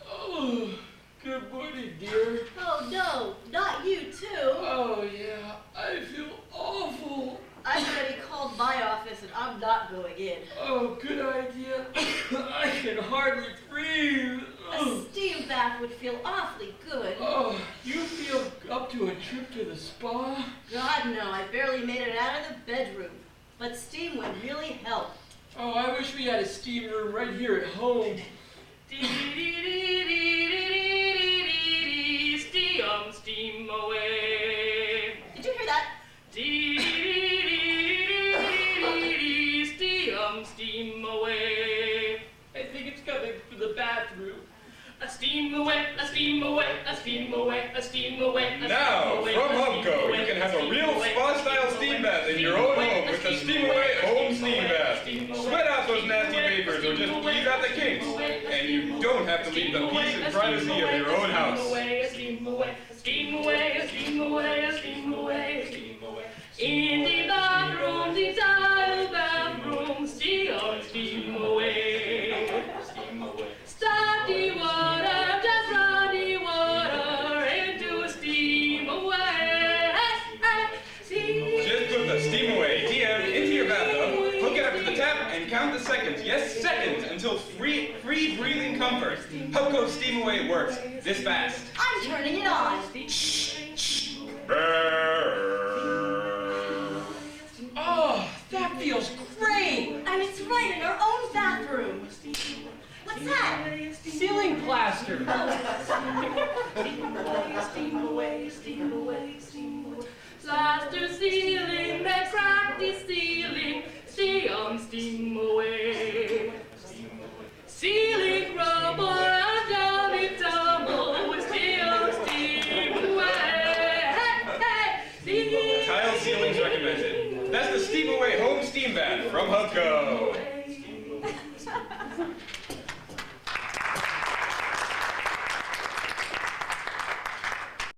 Oh, good morning, dear. Oh, no, not you, too. Oh, yeah, I feel awful. I've already called my office and I'm not going in. Oh, good idea. I can hardly breathe. A steam bath would feel awfully good. Oh, you feel up to a trip to the spa? God, no, I barely made it out of the bedroom. But steam would really help. Oh, I wish we had a steam room right here at home. Steam away. Did you hear that? Steam away. I think it's coming from the bathroom. A steam away, a steam away, a steam away, a steam away. Now, from Hubco, you can have a real spa-style steam bath in your own home with the Steamaway Home Steam Bath. Sweat out those nasty vapors or just ease out the kinks. And you don't have to leave the peace and privacy of your own house. Steam away, steam away, steam away, steam away, steam away. In the bathroom, the tile bathroom, steam away. Steam away. Start the water, just run the water into a steam away. Just put the Steamaway TM into your bathtub, hook it up to the tap, and count the seconds. Yes, seconds, until free breathing comfort. Hubco Steamaway works this fast. I'm turning it on. Oh, that feels great! And it's right in our own bathroom. What's that? Ceiling plaster. Steam away, steam away, steam away. Plaster ceiling, that crack the ceiling, steam away. Ceiling rubble, and down it tumble, steam away. Tile ceilings recommended. That's the Steamaway Home Steam Bath from Hubco.